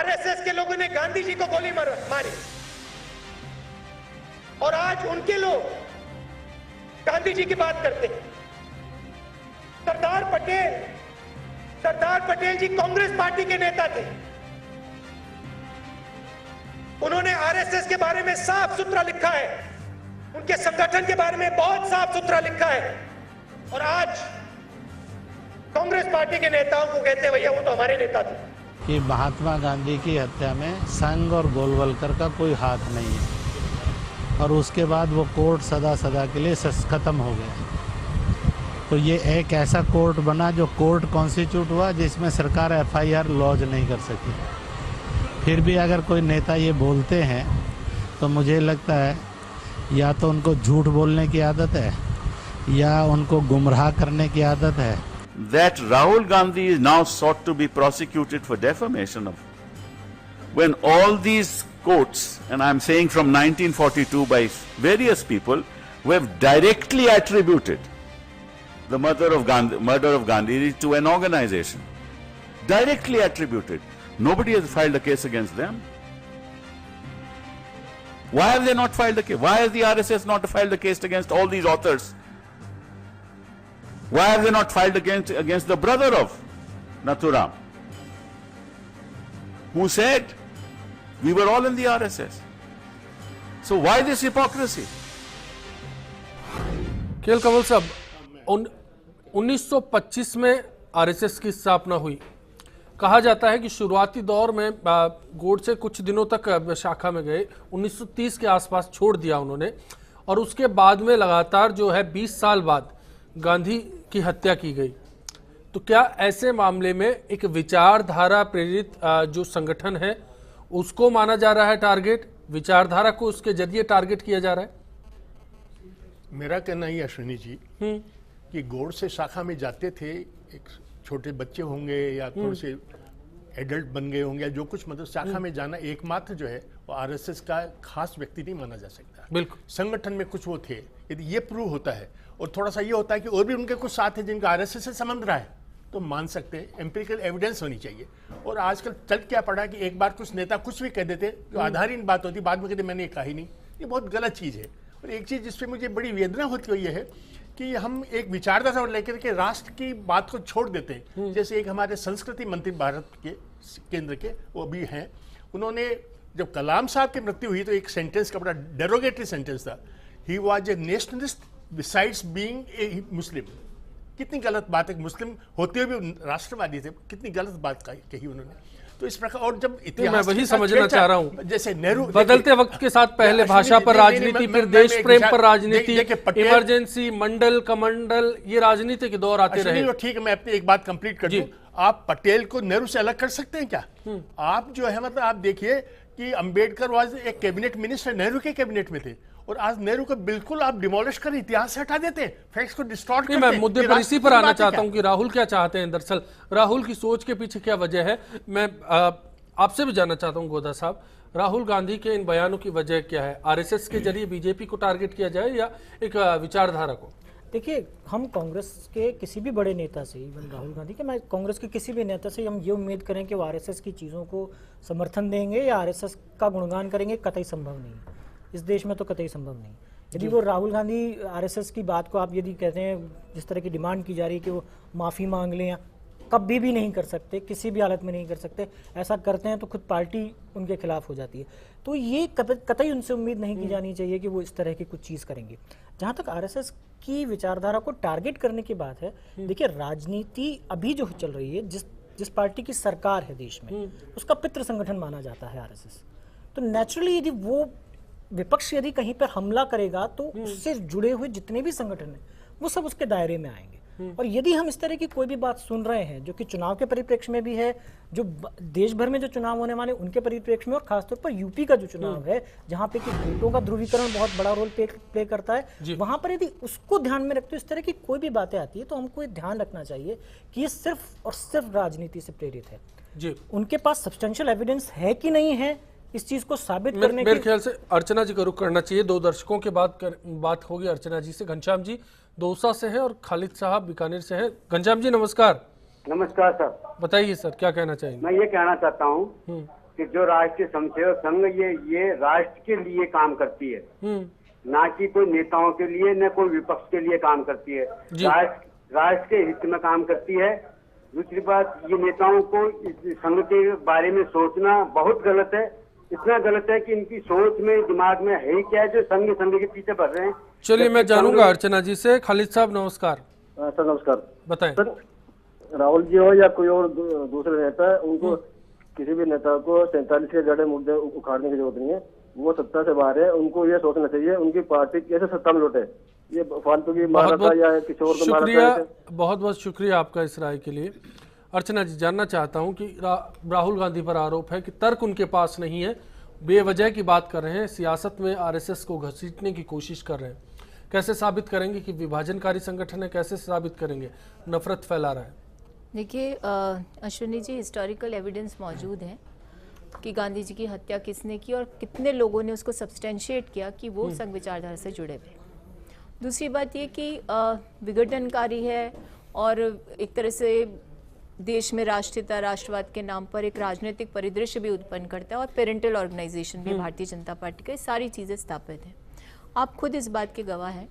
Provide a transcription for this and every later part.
RSS के लोगों ने गांधी जी को गोली मारी और आज उनके लोग गांधी जी की बात करते हैं। सरदार पटेल जी कांग्रेस पार्टी के नेता थे। उन्होंने आरएसएस के बारे में साफ सुथरा लिखा है, उनके संगठन के बारे में बहुत साफ सुथरा लिखा है, और आज कांग्रेस पार्टी के नेताओं को कहते हैं भैया वो तो हमारे नेता थे। कि महात्मा गांधी की हत्या में संघ और गोलवलकर का कोई हाथ नहीं है, और उसके बाद वो कोर्ट सदा के लिए खत्म हो गया। तो ये एक ऐसा कोर्ट बना जो कोर्ट कॉन्स्टिट्यूट हुआ जिसमें सरकार एफआईआर लॉन्च नहीं कर सकी। फिर भी अगर कोई नेता ये बोलते हैं तो मुझे लगता है या तो उनको झूठ बोलने की आदत है या उनको गुमराह करने की आदत है। That Rahul Gandhi is now sought to be prosecuted for defamation of, when all these quotes, and I'm saying from 1942 by various people who have directly attributed the murder of Gandhi to an organization, directly attributed. Nobody has filed a case against them. Why have they not filed a case? Why has the RSS not filed a case against all these authors? Why have they not filed against the brother of Nathuram, who said we were all in the RSS? So why this hypocrisy? KL Kanwal साहब, 1925 में RSS की स्थापना हुई। कहा जाता है कि शुरुआती दौर में गोडसे कुछ दिनों तक शाखा में गए, 1930 के आसपास छोड़ दिया उन्होंने, और उसके बाद में लगातार जो है 20 साल बाद गांधी की हत्या की गई। तो क्या ऐसे मामले में एक विचारधारा प्रेरित जो संगठन है उसको माना जा रहा है टारगेट, विचारधारा को उसके जरिए टारगेट किया जा रहा है? मेरा कहना ही अश्विनी जी कि गोडसे शाखा में जाते थे, एक छोटे बच्चे होंगे या थोड़े से एडल्ट बन गए होंगे या जो कुछ, मतलब शाखा में जाना एकमात्र जो है वो आरएसएस का खास व्यक्ति नहीं माना जा सकता। बिल्कुल, संगठन में कुछ वो थे, यदि ये प्रूव होता है और थोड़ा सा ये होता है कि और भी उनके कुछ साथ है जिनका आरएसएस से संबंध रहा है, तो मान सकते हैं। एम्पिरिकल एविडेंस होनी चाहिए। और आजकल चल क्या पड़ा कि एक बार कुछ नेता कुछ भी कह देते, जो आधारहीन बात होती, बाद में कहते मैंने कहा ही नहीं। ये बहुत गलत चीज़ है। और एक चीज़ जिसपे मुझे बड़ी वेदना होती है ये है कि हम एक विचारधारा लेकर के राष्ट्र की बात को छोड़ देते हैं। जैसे एक हमारे संस्कृति मंत्री भारत के केंद्र के वो भी हैं, उन्होंने जब कलाम साहब की मृत्यु हुई तो एक सेंटेंस का बड़ा डेरोगेटरी सेंटेंस था, he was a nationalist besides being a Muslim. कितनी गलत बात है, मुस्लिम होते हुए भी राष्ट्रवादी थे, कितनी गलत बात कही उन्होंने। तो इस प्रकार, और जब इतिहास, मैं वही समझना चाह रहा हूँ, जैसे नेहरू बदलते वक्त के साथ पहले भाषा पर राजनीति, फिर देश प्रेम पर राजनीति, इमरजेंसी, मंडल कमंडल, ये राजनीति के दौर आते रहे। ठीक है, मैं अपनी एक बात कंप्लीट कर दूं। आप पटेल को नेहरू से अलग कर सकते हैं क्या? आप जो है, मतलब आप देखिए कि अंबेडकर वाज एक कैबिनेट मिनिस्टर, नेहरू के कैबिनेट में थे, और आज नेहरू को बिल्कुल आप डिमोलिश कर इतिहास से हटा देते हैं, फैक्ट्स को डिस्टॉर्ट करते हैं। मैं मुद्दे पर इसी पर आना चाहता हूं कि राहुल क्या चाहते हैं, दरअसल राहुल की सोच के पीछे क्या वजह है। मैं आपसे भी जानना चाहता हूं गोदा साहब, राहुल गांधी के इन बयानों की वजह क्या है? आरएसएस के जरिए बीजेपी को टारगेट किया जाए या एक विचारधारा को? देखिए, हम कांग्रेस के किसी भी बड़े नेता से, इवन राहुल गांधी के, मैं कांग्रेस के किसी भी नेता से हम ये उम्मीद करें कि वो आरएसएस की चीज़ों को समर्थन देंगे या आरएसएस का गुणगान करेंगे, कतई संभव नहीं। इस देश में तो कतई संभव नहीं। यदि वो राहुल गांधी आरएसएस की बात को आप यदि कहते हैं, जिस तरह की डिमांड की जा रही है कि वो माफ़ी मांग लें, कभी भी नहीं कर सकते, किसी भी हालत में नहीं कर सकते। ऐसा करते हैं तो खुद पार्टी उनके खिलाफ हो जाती है। तो ये कतई उनसे उम्मीद नहीं की जानी चाहिए कि वो इस तरह की कुछ चीज़ करेंगे। जहाँ तक आरएसएस की विचारधारा को टारगेट करने की बात है, देखिए राजनीति अभी जो चल रही है, जिस पार्टी की सरकार है देश में, उसका पितृ संगठन माना जाता है आरएसएस। तो नेचुरली यदि वो विपक्ष यदि कहीं पर हमला करेगा तो उससे जुड़े हुए जितने भी संगठन हैं वो सब उसके दायरे में आएंगे। और यदि हम इस तरह की कोई भी बात सुन रहे हैं जो कि चुनाव के परिप्रेक्ष्य में भी है, जो देश भर में जो चुनाव होने वाले उनके परिप्रेक्ष्य में, और खासतौर पर यूपी का जो चुनाव है जहां पे कि वोटों का ध्रुवीकरण बहुत बड़ा रोल प्ले करता है, वहां पर यदि उसको ध्यान में रखते हुए इस तरह की कोई भी बातें आती है तो हमको ध्यान रखना चाहिए कि ये सिर्फ और सिर्फ राजनीति से प्रेरित है। जी, उनके पास सब्सटेंशियल एविडेंस है कि नहीं है इस चीज को साबित करने मेरे ख्याल से अर्चना जी का रुख करना चाहिए। दो दर्शकों के बाद बात होगी अर्चना जी से। घनश्याम जी दौसा से है और खालिद साहब बीकानेर से है। घनश्याम जी नमस्कार। नमस्कार सर, बताइए सर क्या कहना चाहिए? मैं ये कहना चाहता हूँ कि जो राष्ट्रीय स्वयंसेवक संघ ये राष्ट्र के लिए काम करती है, ना कि कोई नेताओं के लिए, न कोई विपक्ष के लिए काम करती है। राष्ट्र के हित में काम करती है। दूसरी बात, ये नेताओं को इस संघ के बारे में सोचना बहुत गलत है। इतना गलत है कि इनकी सोच में, दिमाग में है ही क्या जो संघ के पीछे बढ़ रहे हैं। चलिए मैं जानूंगा अर्चना जी से। खालिद साहब नमस्कार। सर नमस्कार। बताएं सर, राहुल जी हो या कोई और दूसरे नेता है, उनको किसी भी नेता को 47 के जड़े मुद्दे उखाड़ने की जरूरत नहीं है। वो सत्ता से बाहर है, उनको ये सोचना चाहिए उनकी पार्टी कैसे सत्ता में लौटे। ये फालतू की मारा था या किसी और को मारा था। बहुत बहुत शुक्रिया आपका इस राय के लिए। अर्चना जी, जानना चाहता हूं कि राहुल गांधी पर आरोप है कि तर्क उनके पास नहीं है, बेवजह की बात कर रहे हैं, सियासत में आरएसएस को घसीटने की कोशिश कर रहे हैं। कैसे साबित करेंगे कि विभाजनकारी संगठन है? कैसे साबित करेंगे नफरत फैला रहा है? देखिए अश्विनी जी, हिस्टोरिकल एविडेंस मौजूद है कि गांधी जी की हत्या किसने की और कितने लोगों ने उसको सब्सटेंशिएट किया कि वो संघ विचारधारा से जुड़े हुए। दूसरी बात ये कि विघटनकारी है और एक तरह से देश में राष्ट्रीयता, राष्ट्रवाद के नाम पर एक राजनीतिक परिदृश्य भी उत्पन्न करता है और पेरेंटल ऑर्गेनाइजेशन भी भारतीय जनता पार्टी का, सारी चीज़ें स्थापित हैं। आप खुद इस बात के गवाह हैं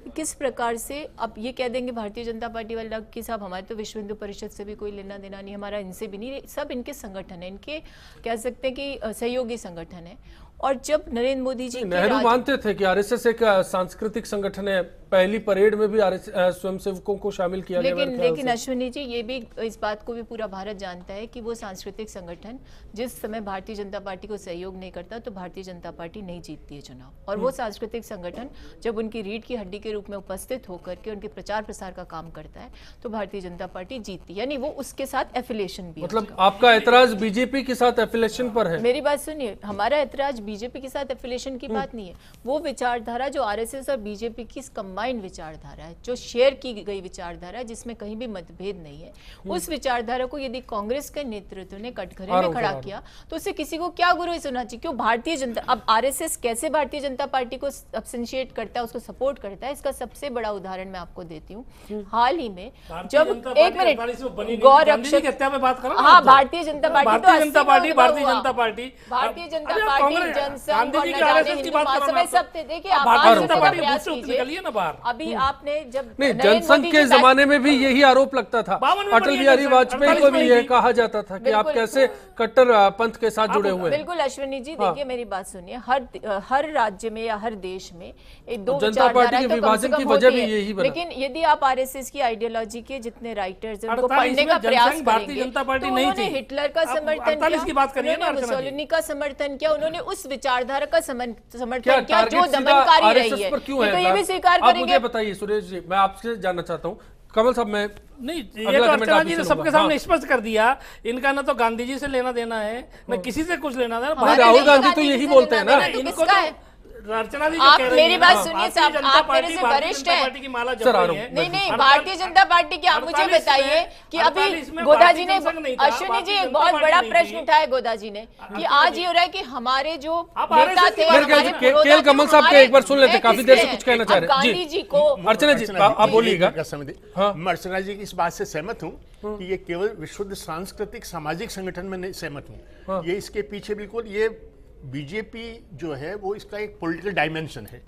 कि किस प्रकार से आप ये कह देंगे भारतीय जनता पार्टी वाले कि साहब हमारे तो विश्व हिंदू परिषद से भी कोई लेना देना नहीं, हमारा इनसे भी नहीं, सब इनके संगठन है, इनके कह सकते हैं कि सहयोगी संगठन है। और जब नरेंद्र मोदी जी नेहरू मानते थे कि आरएसएस एक सांस्कृतिक संगठन है, पहली परेड में भी स्वयंसेवकों को शामिल किया गया। लेकिन अश्विनी जी, ये भी इस बात को भी पूरा भारत जानता है कि वो सांस्कृतिक संगठन जिस समय भारतीय जनता पार्टी को सहयोग नहीं करता तो भारतीय जनता पार्टी नहीं जीतती है चुनाव। और वो सांस्कृतिक संगठन जब उनकी रीढ़ की हड्डी के रूप में उपस्थित होकर के उनके प्रचार प्रसार का काम करता है तो भारतीय जनता पार्टी जीतती है, यानी वो उसके साथ एफिलिएशन भी। मतलब आपका एतराज बीजेपी के साथ एफिलिएशन पर है? मेरी बात सुनिए, हमारा एतराज बीजेपी के साथ एफिलिएशन की बात नहीं है। वो विचारधारा जो आरएसएस और बीजेपी की कंबाइंड विचारधारा है, जो शेयर की गई विचारधारा है, जिसमें कहीं भी मतभेद नहीं है, उस विचारधारा को यदि कांग्रेस के नेतृत्व ने कटघरे में खड़ा किया तो उससे किसी को क्या गुरु सुनना चाहिए? क्यों भारतीय जनता, अब आरएसएस कैसे भारतीय जनता पार्टी को सब्सटेंशिएट करता है, उसको सपोर्ट करता है, इसका सबसे बड़ा उदाहरण मैं आपको देती हूँ। हाल ही में जब एक मिनट गौ रक्षक हत्या में बात करो, हाँ, Bharatiya Janata party, Bharatiya Janata party, Bharatiya Janata party, Bharatiya Janata party, Jansangh, सब थे। देखिए अभी आपने जब जनसंघ के जमाने में भी यही आरोप लगता था, अटल बिहारी वाजपेयी को भी यह कहा जाता था कि आप कैसे कट्टर पंथ के साथ जुड़े हुए हैं। बिल्कुल अश्विनी जी, देखिए मेरी बात सुनिए, हर राज्य में या हर देश में एक दो जनता पार्टी के विभाजन की वजह भी यही बना। लेकिन यदि आप आरएसएस की आइडियोलॉजी के जितने राइटर्स हैं उनको पढ़ने का प्रयास करेंगे तो उन्होंने हिटलर का समर्थन किया, मुसोलिनी का समर्थन किया, उन्होंने उस विचारधारा का समर्थन किया जो दमनकारी रही है। तो ये भी स्वीकार करेंगे। मुझे बताइए सुरेश जी, मैं आपसे जानना चाहता हूँ। कमल साहब, मैं नहीं, ये तो अर्चना जी ने सबके सामने स्पष्ट कर दिया, इनका ना तो गांधी जी से लेना देना है, न किसी से कुछ लेना देना। राहुल गांधी तो यही बोलते हैं ना। इनको अर्चना जी आप मेरी बात सुनिए साहब, आप मेरे से वरिष्ठ हैं। नहीं, भारतीय जनता पार्टी की आप मुझे बताइए कि अभी गोदा जी ने, अश्विनी जी एक बहुत बड़ा प्रश्न उठाया गोदा जी ने कि आज ये हो रहा है कि हमारे जो नेता थे, केएल कमल साहब के एक बार सुन लेते, काफी देर से कुछ कहना चाह रहे हैं गांधी जी को। अर्चना जी आप बोलिएगा। मैं अर्चना जी की इस बात से सहमत हूँ कि ये केवल विशुद्ध सांस्कृतिक सामाजिक संगठन में नहीं सहमत हूँ। ये इसके पीछे बिल्कुल ये बीजेपी जो है वो इसका एक पॉलिटिकल डायमेंशन है।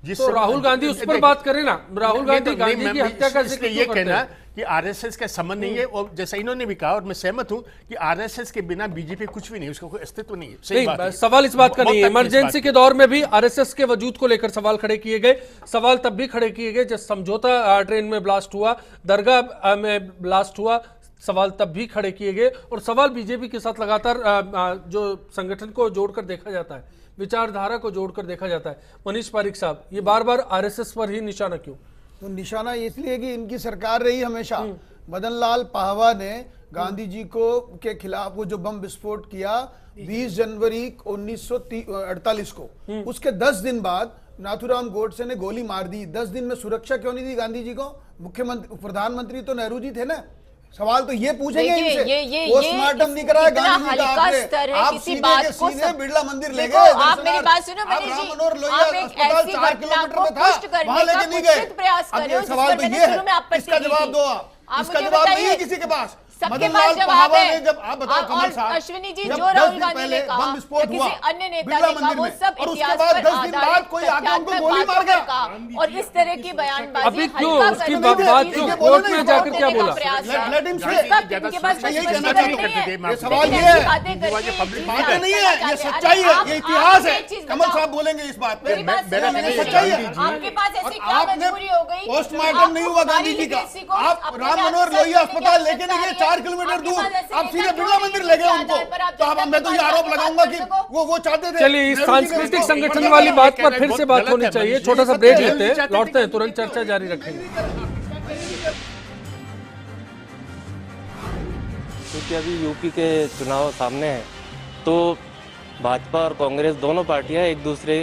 तो राहुल गांधी उस पर बात करें ना। राहुल गांधी गांधी की हत्या का जिक्र ये कहना कि आरएसएस का संबंध नहीं है, और जैसा इन्होंने भी कहा और मैं सहमत हूं कि आरएसएस के बिना बीजेपी कुछ भी नहीं, उसका कोई अस्तित्व नहीं है। सही बात है। सवाल इस बात का नहीं है, इमरजेंसी के दौर में भी आरएसएस के वजूद को लेकर सवाल खड़े किए गए। सवाल तब भी खड़े किए गए जब समझौता ट्रेन में ब्लास्ट हुआ, दरगाह में ब्लास्ट हुआ, सवाल तब भी खड़े किए गए। और सवाल बीजेपी के साथ लगातार जो संगठन को जोड़कर देखा जाता है, विचारधारा को जोड़कर देखा जाता है। मनीष पारिक साहब, ये बार बार आरएसएस पर ही निशाना क्यों? तो निशाना इसलिए कि इनकी सरकार रही हमेशा। मदन लाल पाहवा ने गांधी जी को के खिलाफ वो जो बम विस्फोट किया 20 जनवरी 1948 को, उसके 10 दिन बाद नाथूराम गोडसे ने गोली मार दी। 10 दिन में सुरक्षा क्यों नहीं दी गांधी जी को? मुख्यमंत्री प्रधानमंत्री तो नेहरू जी थे ना। सवाल तो ये पूछेंगे इनसे, पोस्टमार्टम नहीं कराया गांधी जी का आपने, आप सीधे बिरला मंदिर ले गए। आप मेरी बात सुनो मनीष जी, आप एक ऐसी घटना को पुष्ट करने का कुछ प्रयास कर रहे हो। सवाल तो ये है, इसका जवाब दो आप। इसका जवाब नहीं है किसी के पास। सबके मदन पास लाल जवाब पहावा है। ने जब आप बताओ और कमल साहब, अश्विनी जी, जब जो 10 राहुल दिन गांधी पहले ने कहा बम या विस्फोट किसी हुआ अन्य नेता बिरला ने कहा, मंदिर वो में, सब और उसके इतिहास बाद पर 10 दिन बाद आधारित कोई आके उनको तथ्यात्मक गोली मार बातों गया। पर कहा। और इस तरह की बयानबाजी अभी क्यों हल्का उसकी करने की बात चीज़ों क्यों को कोर्ट में जाकर देने क्या का बोला? प्रयास है। Let him say। तब इनके पास मैं यही स्पष्टीकरण कहना नहीं है। ये सवाल लेकिन ये ऐसी है, बातें करके बातें नहीं है, ये सच्चाई है, ये इतिहास है। कमल साहब बोलेंगे इस बात पे, सच्चाई है। आपके पास ऐसी क्या आपने मजबूरी हो गई? पोस्टमार्टम नहीं हुआ गांधी जी का, आप राम मनोहर लोहिया अस्पताल लेके नहीं गए 4 किलोमीटर दूर, आप सीधे बिरला मंदिर ले गए उनको। तो अब मैं तो ये आरोप लगाऊंगा कि वो चाहते थे। चलिए, इस सांस्कृतिक संगठन वाली बात पर फिर से बात होनी चाहिए। छोटा सा ब्रेक लेते हैं, लौटते हैं, तुरंत चर्चा जारी रखेंगे। क्योंकि अभी यूपी के चुनाव सामने हैं, तो भाजपा और कांग्रेस दोनों पार्टियां एक दूसरे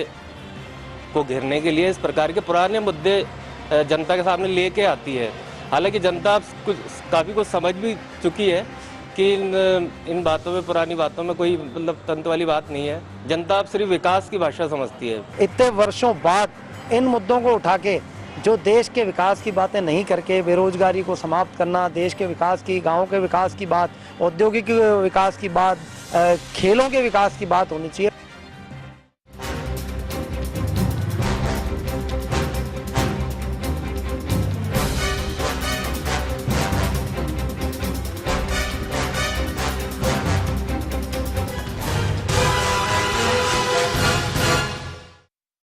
को घेरने के लिए इस प्रकार के पुराने मुद्दे जनता के सामने लेके आती है। हालांकि जनता काफ़ी कुछ समझ भी चुकी है कि इन बातों में, पुरानी बातों में कोई मतलब तंत्र वाली बात नहीं है। जनता अब सिर्फ विकास की भाषा समझती है। इतने वर्षों बाद इन मुद्दों को उठा के जो देश के विकास की बातें नहीं करके बेरोजगारी को समाप्त करना, देश के विकास की, गाँव के विकास की बात, औद्योगिक विकास की बात, खेलों के विकास की बात होनी चाहिए।